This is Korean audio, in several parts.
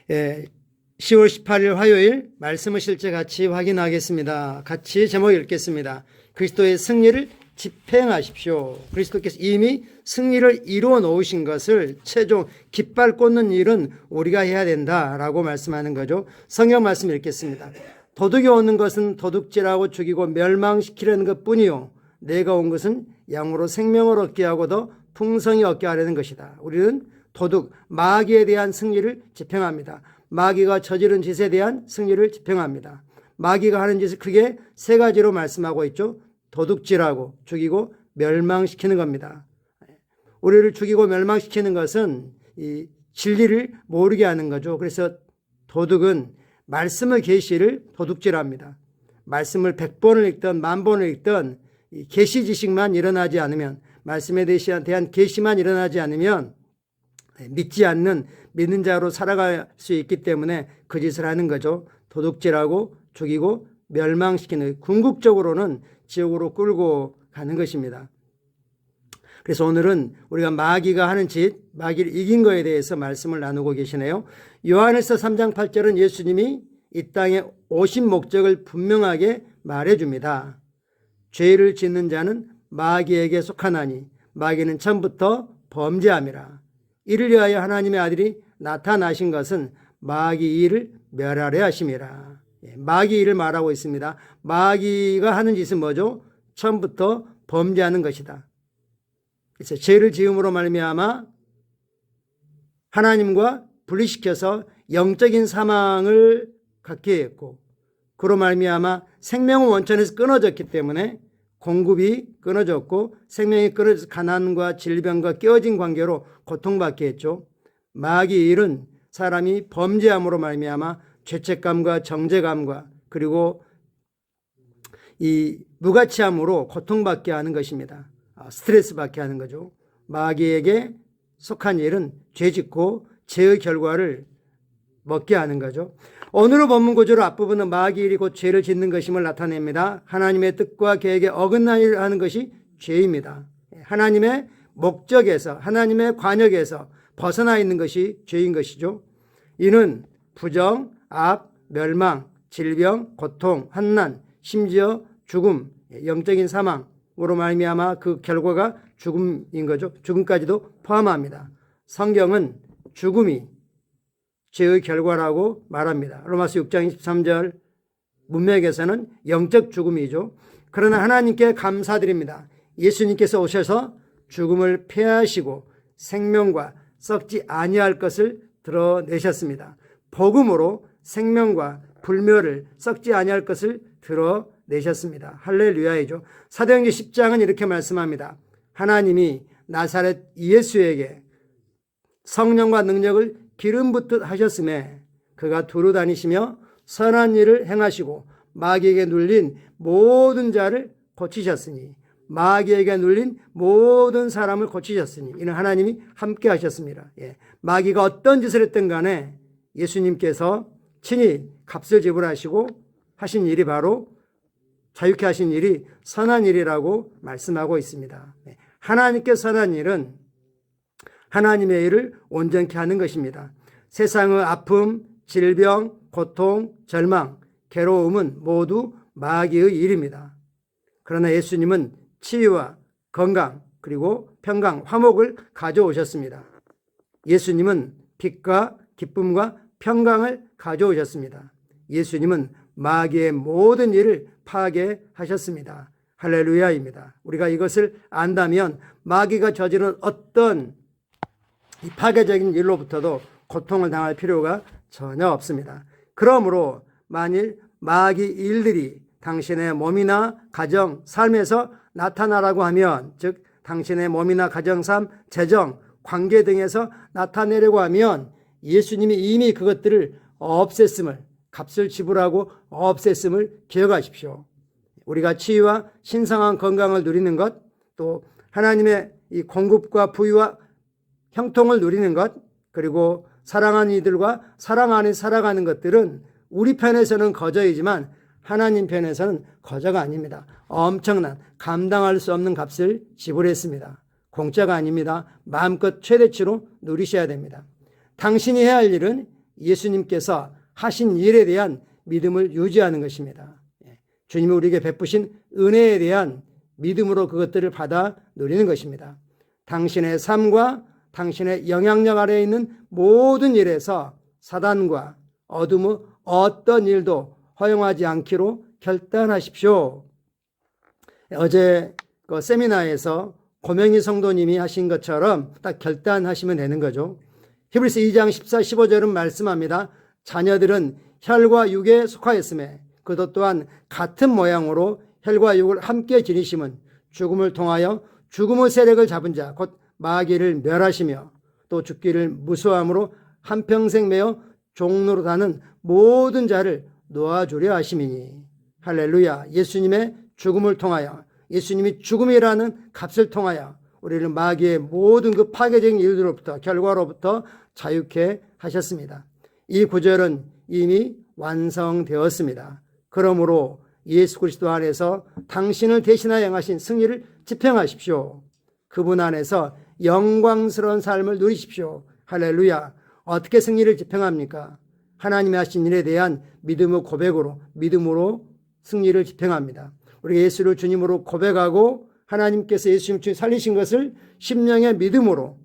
10월 18일 화요일 말씀을 실제 같이 확인하겠습니다. 같이 제목 읽겠습니다. 그리스도의 승리를 집행하십시오. 그리스도께서 이미 승리를 이루어 놓으신 것을 최종 깃발 꽂는 일은 우리가 해야 된다라고 말씀하는 거죠. 성경 말씀 읽겠습니다. 도둑이 오는 것은 도둑질하고 죽이고 멸망시키려는 것뿐이요 내가 온 것은 양으로 생명을 얻게 하고 더 풍성히 얻게 하려는 것이다. 우리는 도둑, 마귀에 대한 승리를 집행합니다. 마귀가 저지른 짓에 대한 승리를 집행합니다. 마귀가 하는 짓을 크게 세 가지로 말씀하고 있죠. 도둑질하고 죽이고 멸망시키는 겁니다. 우리를 죽이고 멸망시키는 것은 이 진리를 모르게 하는 거죠. 그래서 도둑은 말씀의 계시를 도둑질합니다. 말씀을 100번을 읽든 10,000번을 읽든 계시 지식만 일어나지 않으면, 말씀에 대한 계시만 일어나지 않으면 믿지 않는 믿는 자로 살아갈 수 있기 때문에 그 짓을 하는 거죠. 도둑질하고 죽이고 멸망시키는, 궁극적으로는 지옥으로 끌고 가는 것입니다. 그래서 오늘은 우리가 마귀가 하는 짓, 마귀를 이긴 거에 대해서 말씀을 나누고 계시네요. 요한일서 3장 8절은 예수님이 이 땅에 오신 목적을 분명하게 말해줍니다. 죄를 짓는 자는 마귀에게 속하나니 마귀는 처음부터 범죄함이라. 이를 위하여 하나님의 아들이 나타나신 것은 마귀 일을 멸하려 하심이라. 마귀 일을 말하고 있습니다. 마귀가 하는 짓은 뭐죠? 처음부터 범죄하는 것이다. 그래서 죄를 지음으로 말미암아 하나님과 분리시켜서 영적인 사망을 갖게 했고, 그로 말미암아 생명은 원천에서 끊어졌기 때문에 공급이 끊어졌고 생명이 끊어져서 가난과 질병과 깨어진 관계로 고통받게 했죠. 마귀의 일은 사람이 범죄함으로 말미암아 죄책감과 정죄감과 그리고 이 무가치함으로 고통받게 하는 것입니다. 스트레스 받게 하는 거죠. 마귀에게 속한 일은 죄짓고 죄의 결과를 먹게 하는 거죠. 오늘의 본문 구조로 앞부분은 마귀 일이 곧 죄를 짓는 것임을 나타냅니다. 하나님의 뜻과 계획에 어긋난 일을 하는 것이 죄입니다. 하나님의 목적에서, 하나님의 관역에서 벗어나 있는 것이 죄인 것이죠. 이는 부정, 악, 멸망, 질병, 고통, 환난, 심지어 죽음, 영적인 사망으로 말미암아 그 결과가 죽음인 거죠. 죽음까지도 포함합니다. 성경은 죽음이 죄의 결과라고 말합니다. 로마서 6장 23절 문맥에서는 영적 죽음이죠. 그러나 하나님께 감사드립니다. 예수님께서 오셔서 죽음을 폐하시고 생명과 썩지 아니할 것을 드러내셨습니다. 복음으로 생명과 불멸을 썩지 아니할 것을 드러내셨습니다. 할렐루야이죠. 사도행전 10장은 이렇게 말씀합니다. 하나님이 나사렛 예수에게 성령과 능력을 기름 붓듯 하셨음에 그가 두루 다니시며 선한 일을 행하시고 마귀에게 눌린 모든 자를 고치셨으니, 마귀에게 눌린 모든 사람을 고치셨으니 이는 하나님이 함께 하셨습니다. 마귀가 어떤 짓을 했든 간에 예수님께서 친히 값을 지불하시고 하신 일이 바로 자유케 하신 일이 선한 일이라고 말씀하고 있습니다. 하나님께 선한 일은 하나님의 일을 온전케 하는 것입니다. 세상의 아픔, 질병, 고통, 절망, 괴로움은 모두 마귀의 일입니다. 그러나 예수님은 치유와 건강 그리고 평강, 화목을 가져오셨습니다. 예수님은 빛과 기쁨과 평강을 가져오셨습니다. 예수님은 마귀의 모든 일을 파괴하셨습니다. 할렐루야입니다. 우리가 이것을 안다면 마귀가 저지른 어떤 이 파괴적인 일로부터도 고통을 당할 필요가 전혀 없습니다. 그러므로 만일 마귀 일들이 당신의 몸이나 가정, 삶에서 나타나라고 하면, 즉 당신의 몸이나 가정, 삶, 재정, 관계 등에서 나타내려고 하면 예수님이 이미 그것들을 없앴음을, 값을 지불하고 없앴음을 기억하십시오. 우리가 치유와 신성한 건강을 누리는 것, 또 하나님의 이 공급과 부유와 형통을 누리는 것, 그리고 사랑하는 이들과 사랑 안에 살아가는 것들은 우리 편에서는 거저이지만 하나님 편에서는 거저가 아닙니다. 엄청난 감당할 수 없는 값을 지불했습니다. 공짜가 아닙니다. 마음껏 최대치로 누리셔야 됩니다. 당신이 해야 할 일은 예수님께서 하신 일에 대한 믿음을 유지하는 것입니다. 주님이 우리에게 베푸신 은혜에 대한 믿음으로 그것들을 받아 누리는 것입니다. 당신의 삶과 당신의 영향력 아래에 있는 모든 일에서 사단과 어둠의 어떤 일도 허용하지 않기로 결단하십시오. 어제 그 세미나에서 고명희 성도님이 하신 것처럼 딱 결단하시면 되는 거죠. 히브리서 2장 14, 15절은 말씀합니다. 자녀들은 혈과 육에 속하였음에 그도 또한 같은 모양으로 혈과 육을 함께 지니심은 죽음을 통하여 죽음의 세력을 잡은 자 곧 마귀를 멸하시며 또 죽기를 무수함으로 한평생 매어 종노릇하는 모든 자를 놓아주려 하심이니. 할렐루야. 예수님의 죽음을 통하여, 예수님이 죽음이라는 값을 통하여 우리를 마귀의 모든 그 파괴적인 일들로부터, 결과로부터 자유케 하셨습니다. 이 구절은 이미 완성되었습니다. 그러므로 예수 그리스도 안에서 당신을 대신하여 행하신 승리를 지평하십시오. 그분 안에서 영광스러운 삶을 누리십시오. 할렐루야. 어떻게 승리를 지평합니까? 하나님이 하신 일에 대한 믿음의 고백으로, 믿음으로 승리를 지평합니다. 우리가 예수를 주님으로 고백하고 하나님께서 예수님 주님 살리신 것을 심령의 믿음으로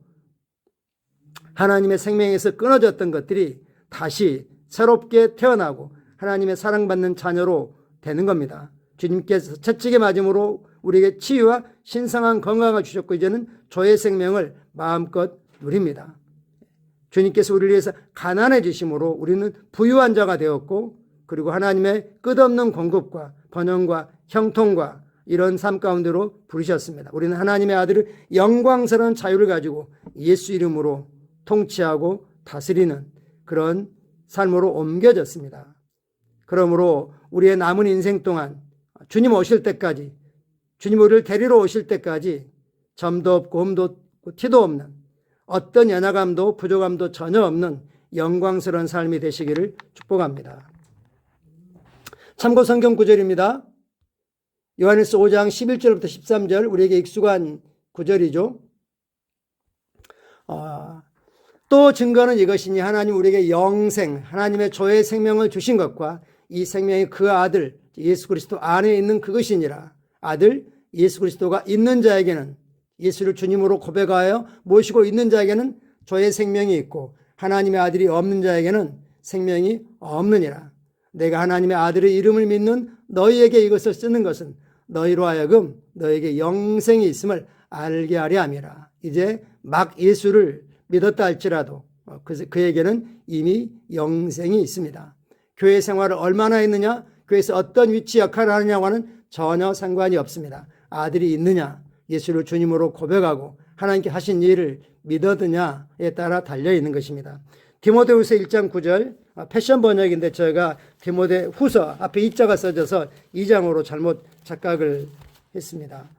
하나님의 생명에서 끊어졌던 것들이 다시 새롭게 태어나고 하나님의 사랑받는 자녀로 되는 겁니다. 주님께서 채찍에 맞음으로 우리에게 치유와 신성한 건강을 주셨고 이제는 저의 생명을 마음껏 누립니다. 주님께서 우리를 위해서 가난해지심으로 우리는 부유한 자가 되었고 그리고 하나님의 끝없는 공급과 번영과 형통과 이런 삶 가운데로 부르셨습니다. 우리는 하나님의 아들을 영광스러운 자유를 가지고 예수 이름으로 통치하고 다스리는 그런 삶으로 옮겨졌습니다. 그러므로 우리의 남은 인생 동안 주님 오실 때까지, 주님 우리를 데리러 오실 때까지 점도 없고 흠도 없고 티도 없는 어떤 연약함도 부족함도 전혀 없는 영광스러운 삶이 되시기를 축복합니다. 참고 성경 구절입니다. 요한일서 5장 11절부터 13절 우리에게 익숙한 구절이죠. 또 증거는 이것이니 하나님 우리에게 영생, 하나님의 조의 생명을 주신 것과 이 생명이 그 아들 예수 그리스도 안에 있는 그것이니라. 아들 예수 그리스도가 있는 자에게는, 예수를 주님으로 고백하여 모시고 있는 자에게는 조의 생명이 있고 하나님의 아들이 없는 자에게는 생명이 없느니라. 내가 하나님의 아들의 이름을 믿는 너희에게 이것을 쓰는 것은 너희로 하여금 너에게 영생이 있음을 알게 하려 함이라. 이제 막 예수를 믿었다 할지라도 그에게는 이미 영생이 있습니다. 교회 생활을 얼마나 했느냐, 교회에서 어떤 위치 역할을 하느냐와는 전혀 상관이 없습니다. 아들이 있느냐, 예수를 주님으로 고백하고 하나님께 하신 일을 믿었느냐에 따라 달려있는 것입니다. 디모데후서 1장 9절 패션 번역인데 제가 디모데후서 앞에 2자가 써져서 2장으로 잘못 착각을 했습니다.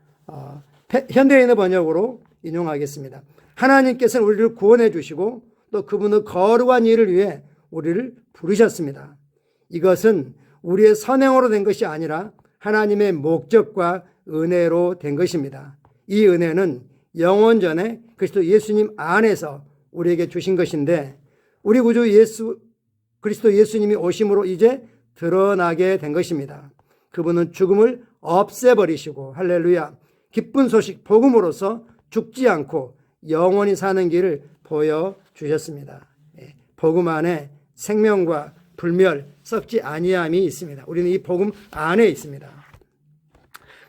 현대인의 번역으로 인용하겠습니다. 하나님께서는 우리를 구원해 주시고 또 그분의 거룩한 일을 위해 우리를 부르셨습니다. 이것은 우리의 선행으로 된 것이 아니라 하나님의 목적과 은혜로 된 것입니다. 이 은혜는 영원 전에 그리스도 예수님 안에서 우리에게 주신 것인데 우리 구주 그리스도 예수님이 오심으로 이제 드러나게 된 것입니다. 그분은 죽음을 없애버리시고 할렐루야 기쁜 소식 복음으로서 죽지 않고 영원히 사는 길을 보여주셨습니다. 복음 안에 생명과 불멸, 썩지 아니함이 있습니다. 우리는 이 복음 안에 있습니다.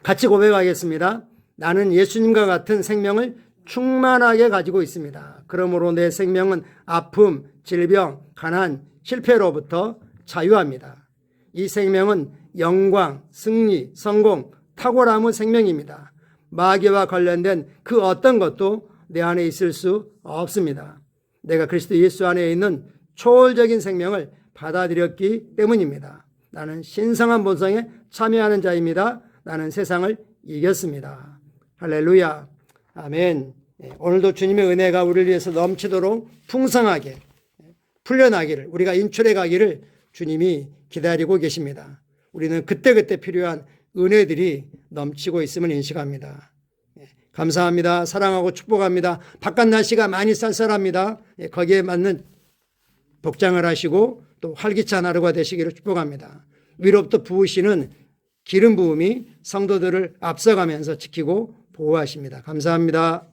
같이 고백하겠습니다. 나는 예수님과 같은 생명을 충만하게 가지고 있습니다. 그러므로 내 생명은 아픔, 질병, 가난, 실패로부터 자유합니다. 이 생명은 영광, 승리, 성공, 탁월함의 생명입니다. 마귀와 관련된 그 어떤 것도 내 안에 있을 수 없습니다. 내가 그리스도 예수 안에 있는 초월적인 생명을 받아들였기 때문입니다. 나는 신성한 본성에 참여하는 자입니다. 나는 세상을 이겼습니다. 할렐루야. 아멘. 오늘도 주님의 은혜가 우리를 위해서 넘치도록 풍성하게 풀려나기를, 우리가 인출해 가기를 주님이 기다리고 계십니다. 우리는 그때그때 필요한 은혜들이 넘치고 있음을 인식합니다. 감사합니다. 사랑하고 축복합니다. 바깥 날씨가 많이 쌀쌀합니다. 거기에 맞는 복장을 하시고 또 활기찬 하루가 되시기를 축복합니다. 위로부터 부으시는 기름 부음이 성도들을 앞서가면서 지키고 보호하십니다. 감사합니다.